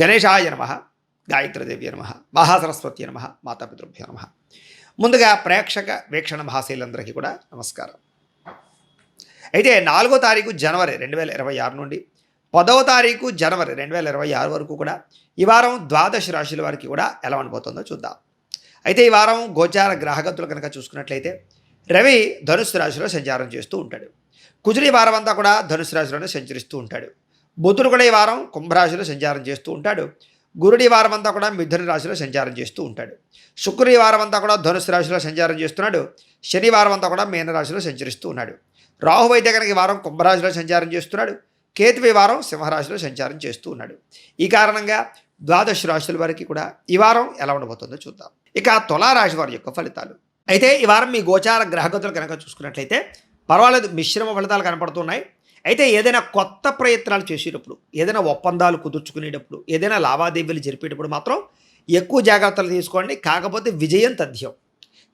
గణేశాయ నమ, గాయత్రీదేవ్య నమ, మహాసరస్వతి నమ, మాతాపితృభ్యో నమ. ముందుగా ప్రేక్షక వీక్షణ మహాశైలందరికీ కూడా నమస్కారం. అయితే 4వ తారీఖు జనవరి 2026 నుండి 10వ తారీఖు జనవరి 2026 వరకు కూడా ఈ వారం ద్వాదశ రాశుల వారికి కూడా ఎలా ఉండబోతుందో చూద్దాం. అయితే ఈ వారం గోచార గ్రహగతులు కనుక చూసుకున్నట్లయితే రవి ధనుస్సు రాశిలో సంచారం చేస్తూ ఉంటాడు. కుజుడు ఈ వారం అంతా కూడా ధనుస్సు రాశిలోనే సంచరిస్తూ ఉంటాడు. బుధుడు కూడా ఈ వారం కుంభరాశిలో సంచారం చేస్తూ ఉంటాడు. గురుడు ఈ వారం అంతా కూడా మిథున రాశిలో సంచారం చేస్తూ ఉంటాడు. శుక్రుడు ఈ వారం అంతా కూడా ధనుస్సు రాశిలో సంచారం చేస్తున్నాడు. శనివారం అంతా కూడా మీనరాశిలో సంచరిస్తూ ఉన్నాడు. రాహు అయితే కనుక ఈ వారం కుంభరాశిలో సంచారం చేస్తున్నాడు. కేతు ఈ వారం సింహరాశిలో సంచారం చేస్తూ ఉన్నాడు. ఈ కారణంగా ద్వాదశ రాశుల వారికి కూడా ఈ వారం ఎలా ఉండబోతుందో చూద్దాం. ఇక తులారాశి వారి యొక్క ఫలితాలు. అయితే ఈ వారం మీ గోచార గ్రహగతులు కనుక చూసుకున్నట్లయితే పర్వాలేదు, మిశ్రమ ఫలితాలు కనపడుతున్నాయి. అయితే ఏదైనా కొత్త ప్రయత్నాలు చేసేటప్పుడు, ఏదైనా ఒప్పందాలు కుదుర్చుకునేటప్పుడు, ఏదైనా లావాదేవీలు జరిపేటప్పుడు మాత్రం ఎక్కువ జాగ్రత్తలు తీసుకోండి. కాకపోతే విజయం తథ్యం.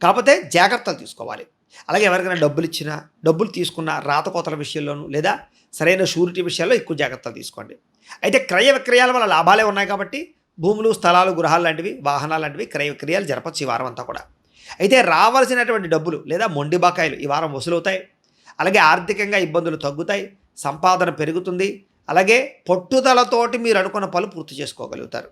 కాకపోతే జాగ్రత్తలు తీసుకోవాలి. అలాగే ఎవరికైనా డబ్బులు ఇచ్చినా, డబ్బులు తీసుకున్న రాతకోతల విషయంలోనూ లేదా సరైన షూరిటీ విషయాల్లో ఎక్కువ జాగ్రత్తలు తీసుకోండి. అయితే క్రయ విక్రయాల వల్ల లాభాలే ఉన్నాయి కాబట్టి భూములు, స్థలాలు, గృహాలు లాంటివి, వాహనాలు లాంటివి క్రయ విక్రయాలు జరపచ్చు ఈ వారం అంతా కూడా. అయితే రావాల్సినటువంటి డబ్బులు లేదా మొండి బకాయిలు ఈ వారం వసూలవుతాయి. అలాగే ఆర్థికంగా ఇబ్బందులు తగ్గుతాయి, సంపాదన పెరుగుతుంది. అలాగే పట్టుదలతోటి మీరు అనుకున్న పనులు పూర్తి చేసుకోగలుగుతారు.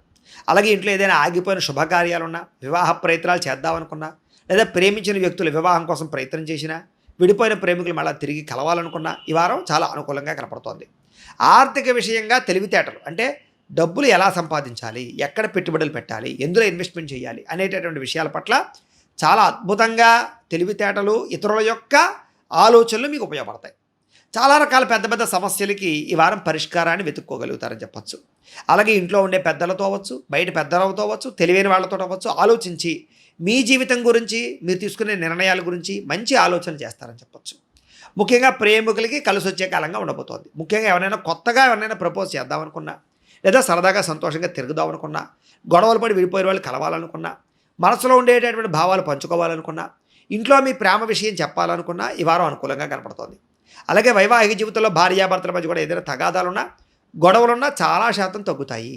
అలాగే ఇంట్లో ఏదైనా ఆగిపోయిన శుభకార్యాలున్నా, వివాహ ప్రయత్నాలు చేద్దామనుకున్నా, లేదా ప్రేమించిన వ్యక్తులు వివాహం కోసం ప్రయత్నం చేసినా, విడిపోయిన ప్రేమికులు మళ్ళీ తిరిగి కలవాలనుకున్నా ఈ వారం చాలా అనుకూలంగా కనపడుతోంది. ఆర్థిక విషయంగా తెలివితేటలు, అంటే డబ్బులు ఎలా సంపాదించాలి, ఎక్కడ పెట్టుబడులు పెట్టాలి, ఎందులో ఇన్వెస్ట్మెంట్ చేయాలి అనేటటువంటి విషయాల పట్ల చాలా అద్భుతంగా తెలివితేటలు, ఇతరుల యొక్క ఆలోచనలు మీకు ఉపయోగపడతాయి. చాలా రకాల పెద్ద పెద్ద సమస్యలకి ఈ వారం పరిష్కారాన్ని వెతుక్కోగలుగుతారని చెప్పచ్చు. అలాగే ఇంట్లో ఉండే పెద్దలతో అవ్వచ్చు, బయట పెద్దలతో అవ్వచ్చు, తెలివైన వాళ్ళతో అవ్వచ్చు, ఆలోచించి మీ జీవితం గురించి, మీరు తీసుకునే నిర్ణయాల గురించి మంచి ఆలోచన చేస్తారని చెప్పచ్చు. ముఖ్యంగా ప్రేమికులకి కలిసి వచ్చే కాలంగా ఉండబోతోంది. ముఖ్యంగా ఎవరైనా ప్రపోజ్ చేద్దామనుకున్నా, లేదా సరదాగా సంతోషంగా తిరుగుదామనుకున్నా, గొడవలు పడి విడిపోయిన వాళ్ళు కలవాలనుకున్నా, మనసులో ఉండేటటువంటి భావాలు పంచుకోవాలనుకున్నా, ఇంట్లో మీ ప్రేమ విషయం చెప్పాలనుకున్నా ఈ వారం అనుకూలంగా కనపడుతోంది. అలాగే వైవాహిక జీవితంలో భార్యాభర్తల మధ్య కూడా ఏదైనా తగాదాలున్నా, గొడవలున్నా చాలా శాతం తగ్గుతాయి.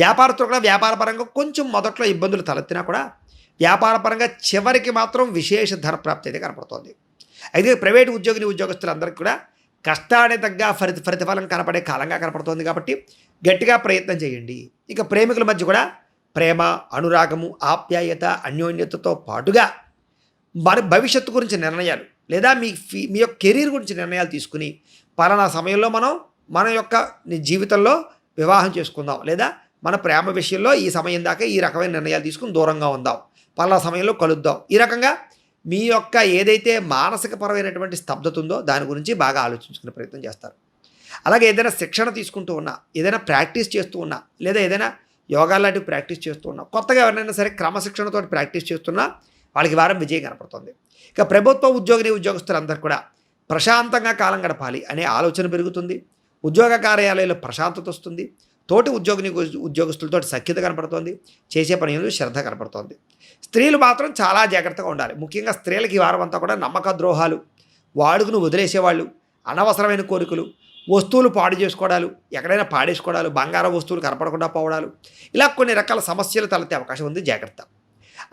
వ్యాపారస్తులు కూడా వ్యాపారపరంగా కొంచెం మొదట్లో ఇబ్బందులు తలెత్తినా కూడా వ్యాపారపరంగా చివరికి మాత్రం విశేష ధనప్రాప్తి అయితే కనపడుతోంది. అయితే ప్రైవేటు ఉద్యోగస్తులందరికీ కూడా కష్టానికి తగ్గ ప్రతిఫలం కనపడే కాలంగా కనపడుతోంది కాబట్టి గట్టిగా ప్రయత్నం చేయండి. ఇక ప్రేమికుల మధ్య కూడా ప్రేమ, అనురాగము, ఆప్యాయత, అన్యోన్యతతో పాటుగా మరి భవిష్యత్తు గురించి నిర్ణయాలు, లేదా మీ యొక్క కెరీర్ గురించి నిర్ణయాలు తీసుకుని పలానా సమయంలో మన యొక్క జీవితంలో వివాహం చేసుకుందాం, లేదా మన ప్రేమ విషయంలో ఈ సమయం దాకా ఈ రకమైన నిర్ణయాలు తీసుకుని దూరంగా ఉందాం, పలానా సమయంలో కలుద్దాం. ఈ రకంగా మీ యొక్క ఏదైతే మానసికపరమైనటువంటి స్తబ్దత ఉందో దాని గురించి బాగా ఆలోచించుకునే ప్రయత్నం చేస్తారు. అలాగే ఏదైనా శిక్షణ తీసుకుంటూ ఉన్నా, ఏదైనా ప్రాక్టీస్ చేస్తూ ఉన్నా, లేదా ఏదైనా యోగా లాంటివి ప్రాక్టీస్ చేస్తూ ఉన్నా, కొత్తగా ఎవరైనా సరే క్రమశిక్షణతో ప్రాక్టీస్ చేస్తున్నా వాళ్ళకి వారం విజయం కనపడుతుంది. ఇక ప్రభుత్వ ఉద్యోగస్తులందరూ కూడా ప్రశాంతంగా కాలం గడపాలి అనే ఆలోచన పెరుగుతుంది. ఉద్యోగ కార్యాలయంలో ప్రశాంతత వస్తుంది. తోటి ఉద్యోగస్తులతో సఖ్యత కనపడుతోంది. చేసే పని మీద శ్రద్ధ కనపడుతోంది. స్త్రీలు మాత్రం చాలా జాగ్రత్తగా ఉండాలి. ముఖ్యంగా స్త్రీలకి ఈ వారం అంతా కూడా నమ్మక ద్రోహాలు, వాడుకును వదిలేసేవాళ్ళు, అనవసరమైన కోరికలు, వస్తువులు పాడు చేసుకోవడాలు, ఎక్కడైనా పాడేసుకోవడాలు, బంగారం వస్తువులు కనపడకుండా పోవడాలు, ఇలా కొన్ని రకాల సమస్యలు తలెత్తే అవకాశం ఉంది. జాగ్రత్త.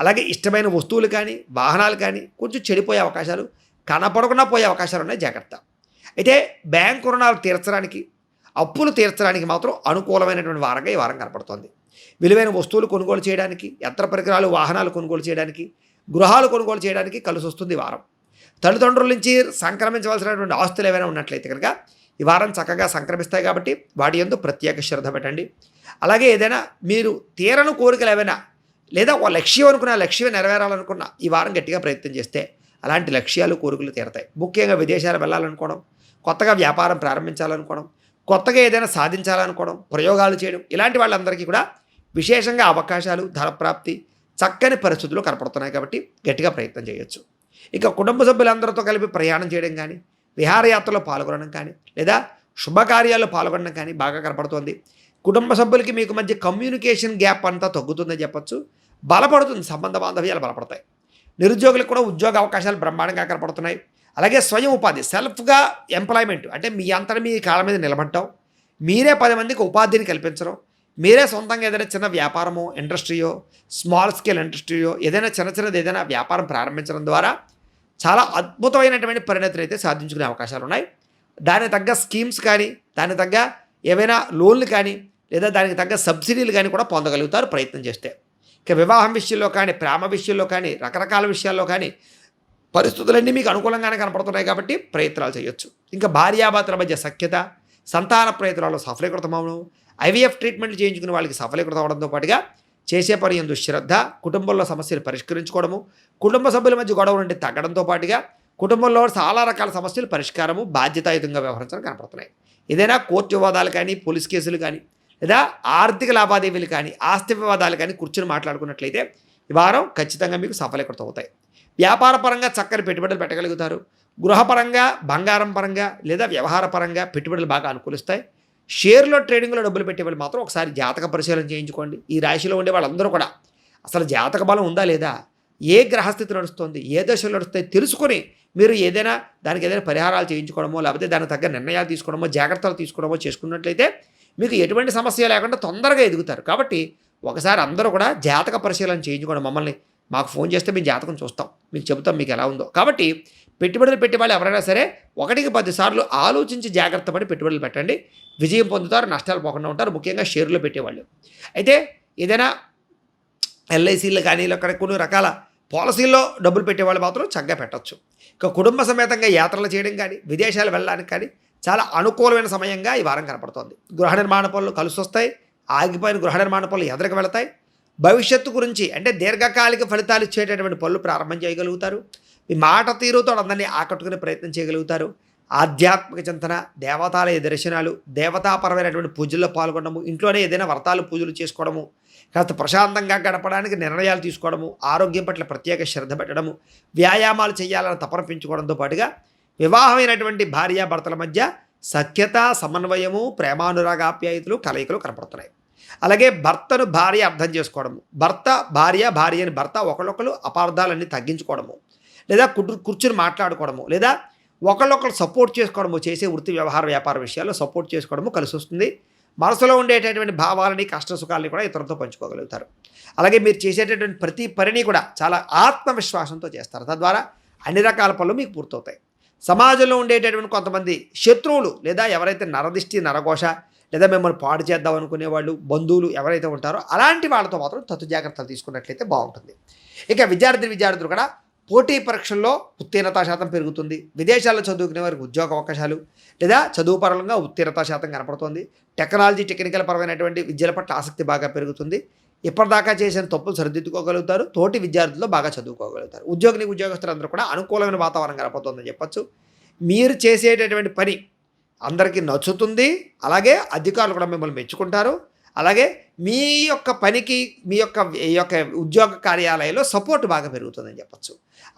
అలాగే ఇష్టమైన వస్తువులు కానీ, వాహనాలు కానీ కొంచెం చెడిపోయే అవకాశాలు, కనపడకుండా పోయే అవకాశాలు ఉన్నాయి. జాగ్రత్త. అయితే బ్యాంకు రుణాలు తీర్చడానికి, అప్పులు తీర్చడానికి మాత్రం అనుకూలమైనటువంటి వారంగా ఈ వారం కనపడుతోంది. విలువైన వస్తువులు కొనుగోలు చేయడానికి, యంత్ర పరికరాలు, వాహనాలు కొనుగోలు చేయడానికి, గృహాలు కొనుగోలు చేయడానికి కలిసి వస్తుంది ఈ వారం. తల్లిదండ్రుల నుంచి సంక్రమించవలసినటువంటి ఆస్తులు ఏవైనా ఉన్నట్లయితే కనుక ఈ వారం చక్కగా సంక్రమిస్తాయి కాబట్టి వాటి యందు ప్రత్యేక శ్రద్ధ పెట్టండి. అలాగే ఏదైనా మీరు తీరని కోరికలు ఏవైనా, లేదా ఒక లక్ష్యం అనుకున్న లక్ష్యం నెరవేరాలనుకున్న ఈ వారం గట్టిగా ప్రయత్నం చేస్తే అలాంటి లక్ష్యాలు, కోరికలు తీరతాయి. ముఖ్యంగా విదేశాలు వెళ్ళాలనుకోవడం, కొత్తగా వ్యాపారం ప్రారంభించాలనుకోవడం, కొత్తగా ఏదైనా సాధించాలనుకోవడం, ప్రయోగాలు చేయడం, ఇలాంటి వాళ్ళందరికీ కూడా విశేషంగా అవకాశాలు, ధనప్రాప్తి, చక్కని పరిస్థితులు కనపడుతున్నాయి కాబట్టి గట్టిగా ప్రయత్నం చేయొచ్చు. ఇక కుటుంబ సభ్యులందరితో కలిపి ప్రయాణం చేయడం కానీ, విహారయాత్రలో పాల్గొనడం కానీ, లేదా శుభకార్యాల్లో పాల్గొనడం కానీ బాగా కనపడుతోంది. కుటుంబ సభ్యులకి మీకు మధ్య కమ్యూనికేషన్ గ్యాప్ అంతా తగ్గుతుందని చెప్పచ్చు. బలపడుతుంది, సంబంధ బాంధవ్యాలు బలపడతాయి. నిరుద్యోగులకు కూడా ఉద్యోగ అవకాశాలు బ్రహ్మాండంగా కనపడుతున్నాయి. అలాగే స్వయం ఉపాధి, సెల్ఫ్గా ఎంప్లాయ్మెంట్, అంటే మీ అంతటా మీ కాళ్ళ మీద నిలబడటం, మీరే 10 మందికి ఉపాధిని కల్పించడం, మీరే సొంతంగా ఏదైనా చిన్న వ్యాపారమో, ఇండస్ట్రీయో, స్మాల్ స్కేల్ ఇండస్ట్రీయో ఏదైనా చిన్నది ఏదైనా వ్యాపారం ప్రారంభించడం ద్వారా చాలా అద్భుతమైనటువంటి పరిణతులు అయితే సాధించుకునే అవకాశాలు ఉన్నాయి. దానికి తగ్గ స్కీమ్స్ కానీ, దానికి తగ్గ ఏవైనా లోన్లు కానీ, లేదా దానికి తగ్గ సబ్సిడీలు కానీ కూడా పొందగలుగుతారు ప్రయత్నం చేస్తే. ఇక వివాహం విషయంలో కానీ, ప్రేమ విషయంలో కానీ, రకరకాల విషయాల్లో కానీ పరిస్థితులన్నీ మీకు అనుకూలంగానే కనపడుతున్నాయి కాబట్టి ప్రయత్నాలు చేయొచ్చు. ఇంకా భార్యాభర్తల మధ్య సఖ్యత, సంతాన ప్రయత్నాల్లో సఫలీకృతమవడం, ఐవీఎఫ్ ట్రీట్మెంట్లు చేయించుకునే వాళ్ళకి సఫలీకృతం అవడంతో పాటుగా చేసే పని యందు శ్రద్ధ, కుటుంబంలో సమస్యలు పరిష్కరించుకోవడము, కుటుంబ సభ్యుల మధ్య గొడవ నుండి తగ్గడంతో పాటుగా కుటుంబంలో చాలా రకాల సమస్యలు పరిష్కారము, బాధ్యతాయుతంగా వ్యవహరించడం కనపడుతున్నాయి. ఏదైనా కోర్టు వివాదాలు కానీ, పోలీస్ కేసులు కానీ, లేదా ఆర్థిక లావాదేవీలు కానీ, ఆస్తి వివాదాలు కానీ కూర్చొని మాట్లాడుకున్నట్లయితే ఈ వారం ఖచ్చితంగా మీకు సఫలీకృతం అవుతాయి. వ్యాపార పరంగా చక్కని పెట్టుబడులు పెట్టగలుగుతారు. గృహపరంగా, బంగారం పరంగా లేదా వ్యవహార పరంగా పెట్టుబడులు బాగా అనుకూలిస్తాయి. షేర్లో ట్రేడింగ్లో డబ్బులు పెట్టేవాళ్ళు మాత్రం ఒకసారి జాతక పరిశీలన చేయించుకోండి. ఈ రాశిలో ఉండే వాళ్ళందరూ కూడా అసలు జాతక బలం ఉందా లేదా, ఏ గ్రహస్థితి నడుస్తుంది, ఏ దశలు నడుస్తాయి తెలుసుకొని మీరు దానికి ఏదైనా పరిహారాలు చేయించుకోవడమో, లేకపోతే దానికి తగ్గ నిర్ణయాలు తీసుకోవడమో, జాగ్రత్తలు తీసుకోవడమో చేసుకున్నట్లయితే మీకు ఎటువంటి సమస్య లేకుండా తొందరగా ఎదుగుతారు. కాబట్టి ఒకసారి అందరూ కూడా జాతక పరిశీలన చేయించుకోండి. మమ్మల్ని మాకు ఫోన్ చేస్తే మేము జాతకం చూస్తాం, మీకు చెబుతాం మీకు ఎలా ఉందో. కాబట్టి పెట్టుబడులు పెట్టేవాళ్ళు ఎవరైనా సరే 1-10 సార్లు ఆలోచించి జాగ్రత్త పడి పెట్టుబడులు పెట్టండి. విజయం పొందుతారు, నష్టాలు పోకుండా ఉంటారు. ముఖ్యంగా షేర్లో పెట్టేవాళ్ళు అయితే ఏదైనా ఎల్ఐసీలు కానీ, అక్కడ కొన్ని రకాల పాలసీల్లో డబ్బులు పెట్టేవాళ్ళు మాత్రం చక్కగా పెట్టచ్చు. ఇక కుటుంబ సమేతంగా యాత్రలు చేయడం కానీ, విదేశాలు వెళ్ళడానికి కానీ చాలా అనుకూలమైన సమయంగా ఈ వారం కనపడుతోంది. గృహ నిర్మాణ పనులు కలిసి వస్తాయి. ఆగిపోయిన గృహ నిర్మాణ పనులు ఎదురుకు వెళతాయి. భవిష్యత్తు గురించి అంటే దీర్ఘకాలిక ఫలితాలు ఇచ్చేటటువంటి పనులు ప్రారంభం చేయగలుగుతారు. మీ మాట తీరుతో అందరినీ ఆకట్టుకునే ప్రయత్నం చేయగలుగుతారు. ఆధ్యాత్మిక చింతన, దేవతాలయ దర్శనాలు, దేవతాపరమైనటువంటి పూజల్లో పాల్గొనడము, ఇంట్లోనే ఏదైనా వ్రతాలు పూజలు చేసుకోవడము, కాస్త ప్రశాంతంగా గడపడానికి నిర్ణయాలు తీసుకోవడము, ఆరోగ్యం పట్ల ప్రత్యేక శ్రద్ధ పెట్టడము, వ్యాయామాలు చేయాలని తపన పెంచుకోవడంతో పాటుగా వివాహమైనటువంటి భార్యాభర్తల మధ్య సఖ్యత, సమన్వయము, ప్రేమానురాగాప్యాయతలు, కలయికలు కనపడుతున్నాయి. అలాగే భర్తను భార్య అర్థం చేసుకోవడము, భర్త భార్య, భార్యని భర్త ఒకళ్ళొకరు అపార్థాలన్నీ తగ్గించుకోవడము, లేదా కూర్చుని మాట్లాడుకోవడము, లేదా ఒకళ్ళొకరు సపోర్ట్ చేసుకోవడము, చేసే వృత్తి వ్యవహార వ్యాపార విషయాల్లో సపోర్ట్ చేసుకోవడము కలిసి వస్తుంది. మనసులో ఉండేటటువంటి భావాలని, కష్ట సుఖాలని కూడా ఇతరులతో పంచుకోగలుగుతారు. అలాగే మీరు చేసేటటువంటి ప్రతి పనిని కూడా చాలా ఆత్మవిశ్వాసంతో చేస్తారు. తద్వారా అన్ని రకాల పనులు మీకు పూర్తవుతాయి. సమాజంలో ఉండేటటువంటి కొంతమంది శత్రువులు, లేదా ఎవరైతే నరదిష్టి, నరఘోష, లేదా మిమ్మల్ని పాడు చేద్దాం అనుకునే వాళ్ళు, బంధువులు ఎవరైతే ఉంటారో అలాంటి వాళ్ళతో మాత్రం తత్తు జాగ్రత్తలు తీసుకున్నట్లయితే బాగుంటుంది. ఇక విద్యార్థులు కూడా పోటీ పరీక్షల్లో ఉత్తీర్ణతా శాతం పెరుగుతుంది. విదేశాల్లో చదువుకునే వారికి ఉద్యోగ అవకాశాలు, లేదా చదువు పరంగా ఉత్తీర్ణతా శాతం కనపడుతుంది. టెక్నాలజీ, టెక్నికల్ పరమైనటువంటి విద్యల పట్ల ఆసక్తి బాగా పెరుగుతుంది. ఇప్పటిదాకా చేసిన తప్పులు సరిదిద్దుకోగలుగుతారు. తోటి విద్యార్థులు బాగా చదువుకోగలుగుతారు. ఉద్యోగస్తులందరూ కూడా అనుకూలమైన వాతావరణం కనపడుతుందని చెప్పచ్చు. మీరు చేసేటటువంటి పని అందరికీ నచ్చుతుంది. అలాగే అధికారులు కూడా మిమ్మల్ని మెచ్చుకుంటారు. అలాగే మీ యొక్క పనికి, మీ యొక్క ఉద్యోగ కార్యాలయంలో సపోర్ట్ బాగా పెరుగుతుందని చెప్పచ్చు.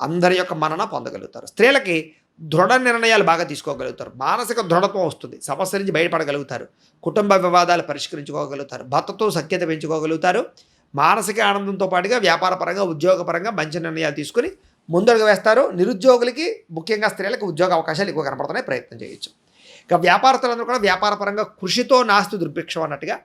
అందరి యొక్క మన్నన పొందగలుగుతారు. స్త్రీలకి దృఢ నిర్ణయాలు బాగా తీసుకోగలుగుతారు. మానసిక దృఢత్వం వస్తుంది. సమస్య నుంచి బయటపడగలుగుతారు. కుటుంబ వివాదాలు పరిష్కరించుకోగలుగుతారు. భర్తతో సఖ్యత పెంచుకోగలుగుతారు. మానసిక ఆనందంతో పాటుగా వ్యాపారపరంగా, ఉద్యోగపరంగా మంచి నిర్ణయాలు తీసుకుని ముందడుగు వేస్తారు. నిరుద్యోగులకి, ముఖ్యంగా స్త్రీలకు ఉద్యోగ అవకాశాలు ఎక్కువ కనపడుతున్నాయి. ప్రయత్నం చేయొచ్చు. ఇక వ్యాపారస్తులందరూ కూడా వ్యాపారపరంగా కృషితో నాస్తి దుర్భిక్షం అన్నట్టుగా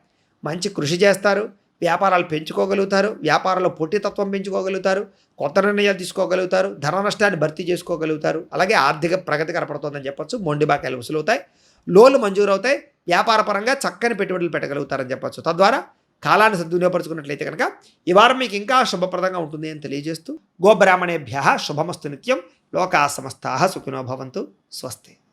మంచి కృషి చేస్తారు. వ్యాపారాలు పెంచుకోగలుగుతారు. వ్యాపారంలో పోటీతత్వం పెంచుకోగలుగుతారు. కొత్త నిర్ణయాలు తీసుకోగలుగుతారు. ధన నష్టాన్ని భర్తీ చేసుకోగలుగుతారు. అలాగే ఆర్థిక ప్రగతి కనపడుతుందని చెప్పచ్చు. మొండి బాకాయలు వసూలవుతాయి. లోన్లు మంజూరవుతాయి. వ్యాపార పరంగా చక్కని పెట్టుబడులు పెట్టగలుగుతారని చెప్పచ్చు. తద్వారా కాలాన్ని సద్వినియోగపరుచుకున్నట్లయితే కనుక ఈ వారం మీకు ఇంకా శుభప్రదంగా ఉంటుంది అని తెలియజేస్తూ, గోబ్రాహ్మణేభ్యః శుభమస్తు నిత్యం. లోకా సమస్తాః సుఖినో భవంతు. స్వస్తి.